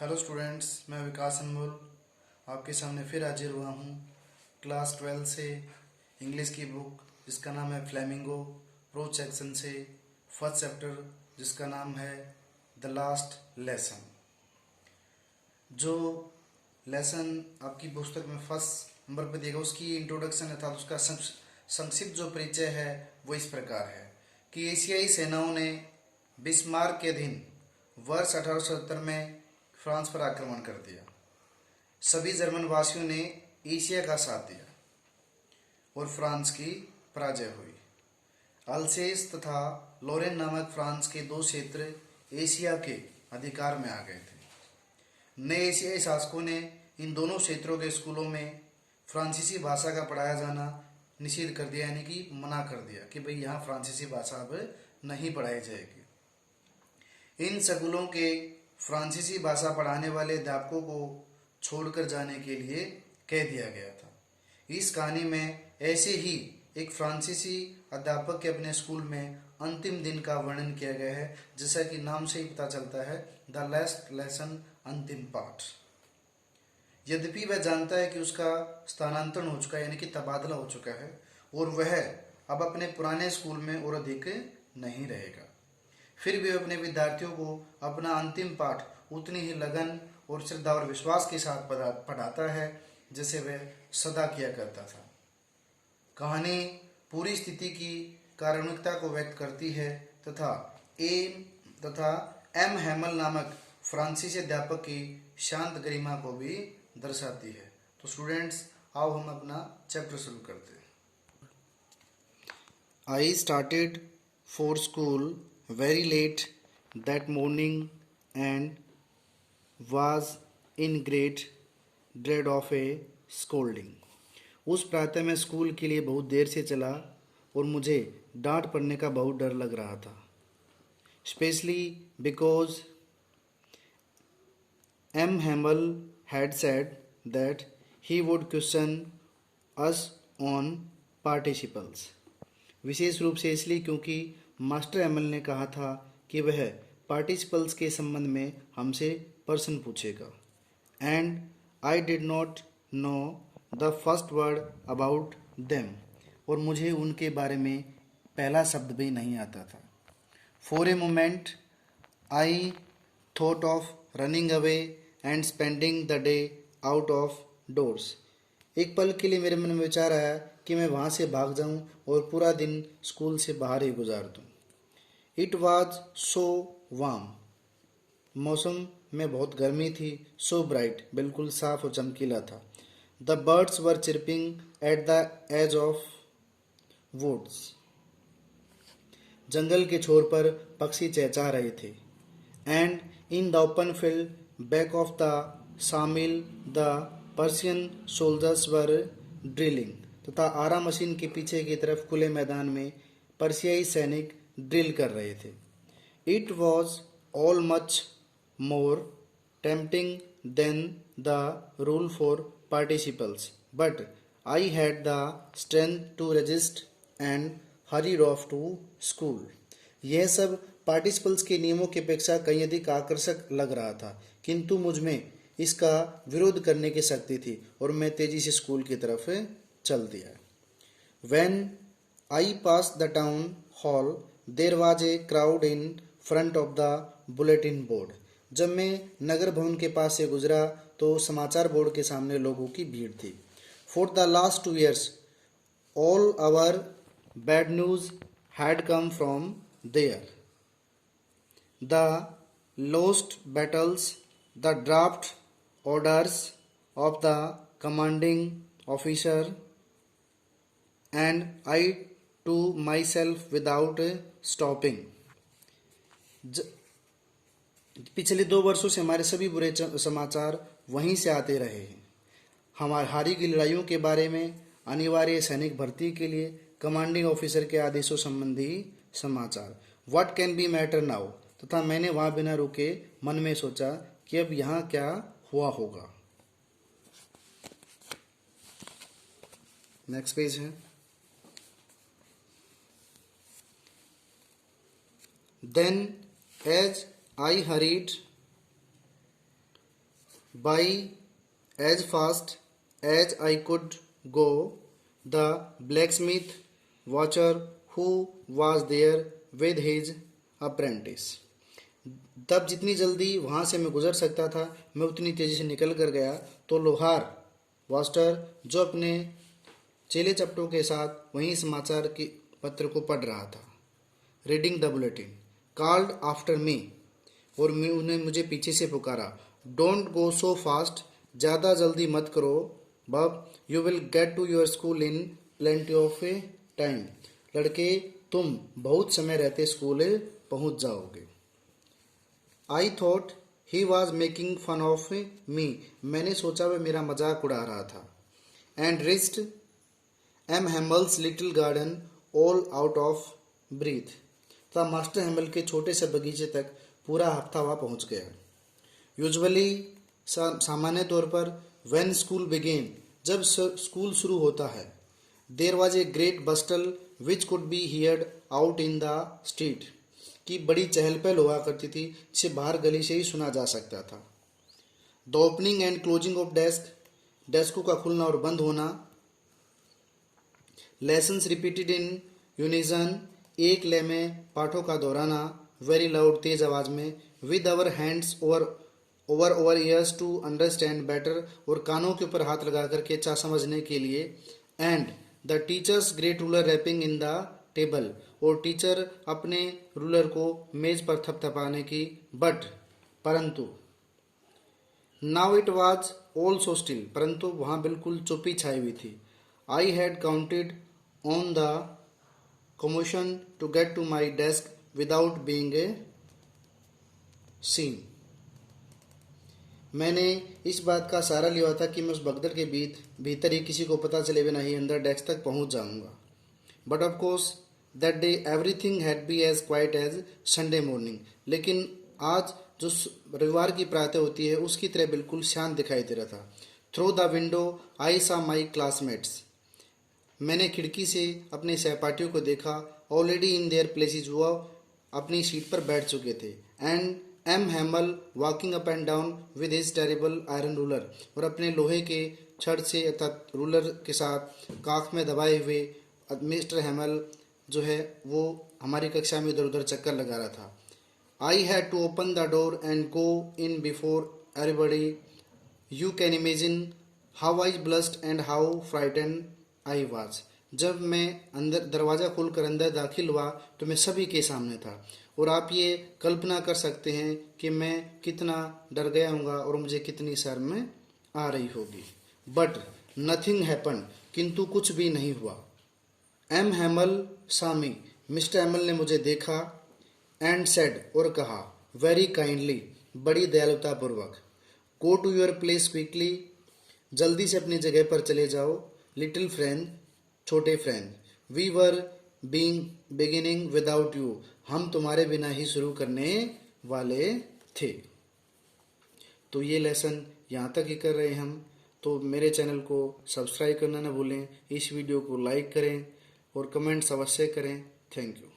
Hello students, मैं विकास अनमोल आपके सामने फिर हाजिर हुआ हूँ क्लास 12 से इंग्लिश की बुक जिसका नाम है फ्लेमिंगो प्रोज सेक्शन से फर्स्ट चैप्टर जिसका नाम है द लास्ट लेसन। जो लेसन आपकी पुस्तक में फर्स्ट नंबर पर देगा उसकी इंट्रोडक्शन अर्थात उसका संक्षिप्त जो परिचय है वो इस प्रकार है कि एशियाई सेनाओं ने बिस्मार्क के अधीन वर्ष 1870 में फ्रांस पर आक्रमण कर दिया। सभी जर्मन वासियों ने एशिया का साथ दिया और फ्रांस की पराजय हुई। अल्सेस तथा लोरेन नामक फ्रांस के दो क्षेत्र एशिया के अधिकार में आ गए थे। नए एशियाई शासकों ने इन दोनों क्षेत्रों के स्कूलों में फ्रांसीसी भाषा का पढ़ाया जाना निषिद्ध कर दिया, यानी कि मना कर दिया कि भाई यहाँ फ्रांसीसी भाषा अब नहीं पढ़ाई जाएगी। इन स्कूलों के फ्रांसीसी भाषा पढ़ाने वाले अध्यापकों को छोड़कर जाने के लिए कह दिया गया था। इस कहानी में ऐसे ही एक फ्रांसीसी अध्यापक के अपने स्कूल में अंतिम दिन का वर्णन किया गया है, जैसा कि नाम से ही पता चलता है द लास्ट लेसन, अंतिम पाठ। यद्यपि वह जानता है कि उसका स्थानांतरण हो चुका है, यानी कि तबादला हो चुका है और वह अब अपने पुराने स्कूल में और अधिक नहीं रहेगा, फिर भी अपने विद्यार्थियों को अपना अंतिम पाठ उतनी ही लगन और श्रद्धा और विश्वास के साथ पढ़ाता है जैसे वह सदा किया करता था। कहानी पूरी स्थिति की कारुणिकता को व्यक्त करती है तथा एम हैमल नामक फ्रांसीसी अध्यापक की शांत गरिमा को भी दर्शाती है। तो स्टूडेंट्स, आओ हम अपना चैप्टर शुरू करते हैं। I started for school very late that morning and was in great dread of a scolding. उस प्रातः में स्कूल के लिए बहुत देर से चला और मुझे डांट पड़ने का बहुत डर लग रहा था। Especially because M. Hamel had said that he would question us on participles. विशेष रूप से इसलिए क्योंकि मास्टर एमएल ने कहा था कि वह पार्टिसिपल्स के संबंध में हमसे प्रश्न पूछेगा। And I did not know the first word about them, और मुझे उनके बारे में पहला शब्द भी नहीं आता था। For a moment I thought of running away and spending the day out of doors. एक पल के लिए मेरे मन में विचार आया कि मैं वहाँ से भाग जाऊँ और पूरा दिन स्कूल से बाहर ही गुजार दूँ। इट वॉज सो वार्म, मौसम में बहुत गर्मी थी। सो ब्राइट, बिल्कुल साफ और चमकीला था। The birds were chirping at the edge of woods, जंगल के छोर पर पक्षी चहचहा रहे थे। And in the open field back of the sawmill the Persian soldiers were drilling, तथा आरा मशीन के पीछे की तरफ खुले मैदान में पर्शियाई सैनिक ड्रिल कर रहे थे। It was all much more tempting than the rule for participles, but I had the strength to resist and hurried off to school. यह सब पार्टिसिपल्स के नियमों की अपेक्षा कहीं अधिक आकर्षक लग रहा था, किंतु मुझ में इसका विरोध करने की शक्ति थी और मैं तेजी से स्कूल की तरफ चल दिया। When I passed the town hall, there was a crowd in front of the bulletin board. जब मैं नगर भवन के पास से गुजरा तो समाचार बोर्ड के सामने लोगों की भीड़ थी। For the last 2 years, all our bad news had come from there. The lost battles, the draft orders of the commanding officer, and I to myself without stopping. पिछले 2 वर्षों से हमारे सभी बुरे समाचार वहीं से आते रहे हैं। हमारी हारी की लड़ाइयों के बारे में, अनिवार्य सैनिक भर्ती के लिए, कमांडिंग ऑफिसर के आदेशों संबंधी समाचार। What can be matter now, तथा मैंने वहाँ बिना रुके मन में सोचा कि अब यहाँ क्या हुआ होगा। नेक्स्ट पेज है। Then, as I hurried by as fast as I could go, the blacksmith watcher who was there with his apprentice. तब जितनी जल्दी वहाँ से मैं गुजर सकता था मैं उतनी तेज़ी से निकल कर गया तो लोहार वास्टर जो अपने चेले चपटों के साथ वहीं समाचार के पत्र को पढ़ रहा था, reading the bulletin, called after me, और मैं उन्हें मुझे पीछे से पुकारा, डोंट गो सो फास्ट, ज़्यादा जल्दी मत करो bub, you will get to your school in plenty of a time, लड़के तुम बहुत समय रहते स्कूल पहुंच जाओगे। I thought he was making fun of me, मैंने सोचा वह मेरा मजाक उड़ा रहा था। And reached M Hamel's little garden all out of breath, तथा मास्टर हेमल के छोटे से बगीचे तक पूरा हफ्ता वहाँ पहुँच गया। यूजुअली सामान्य तौर पर व्हेन स्कूल बिगेन, जब स्कूल शुरू होता है, there was a great bustle which could be heard out in the street, की बड़ी चहल पहल हुआ करती थी जिसे बाहर गली से ही सुना जा सकता था। The opening and closing of desk, डेस्कों का खुलना और बंद होना। लेसन्स रिपीटेड इन यूनिजन, एक लय में पाठों का दोहराना। वेरी लाउड, तेज आवाज में। With our hands over ears to understand better, और कानों के ऊपर हाथ लगा करके अच्छा समझने के लिए। And the teachers great ruler rapping in the table, और टीचर अपने रूलर को मेज पर थपथपाने की। बट परंतु now it was all so still, परंतु वहाँ बिल्कुल चुप्पी छाई हुई थी। I had counted on the commotion to get to my desk without being a seen, मैंने इस बात का सहारा लिया था कि मैं उस भगदड़ के भीतर ही किसी को पता चले बिना ही अंदर डेस्क तक पहुंच जाऊंगा। But of course that day everything had be as quiet as Sunday morning, लेकिन आज जो रविवार की प्रातः होती है उसकी तरह बिल्कुल शांत दिखाई दे रहा था। थ्रू द विंडो आई सा माई क्लासमेट्स, मैंने खिड़की से अपने सहपाठियों को देखा। ऑलरेडी इन देयर प्लेसेस, वह अपनी सीट पर बैठ चुके थे। And M Hamel walking up and down with his terrible iron ruler, और अपने लोहे के छड़ से अर्थात रूलर के साथ काख में दबाए हुए मिस्टर हेमल जो है वो हमारी कक्षा में इधर उधर चक्कर लगा रहा था। I had to open the door and go in before everybody, you can imagine how I blushed and how frightened I was, जब मैं अंदर दरवाज़ा खोलकर अंदर दाखिल हुआ तो मैं सभी के सामने था, और आप ये कल्पना कर सकते हैं कि मैं कितना डर गया हूँगा और मुझे कितनी शर्म आ रही होगी। बट नथिंग हैपन, किंतु कुछ भी नहीं हुआ। एम हेमल सामी, मिस्टर हेमल ने मुझे देखा। एंड सेड, और कहा, वेरी काइंडली, बड़ी दयालुतापूर्वक, go to your place quickly, जल्दी से अपनी जगह पर चले जाओ। लिटिल फ्रेंड, छोटे friend, we were beginning without you, हम तुम्हारे बिना ही शुरू करने वाले थे। तो ये लेसन यहाँ तक ही कर रहे हैं हम। तो मेरे चैनल को सब्सक्राइब करना ना भूलें, इस वीडियो को लाइक करें और कमेंट्स अवश्य करें। Thank you.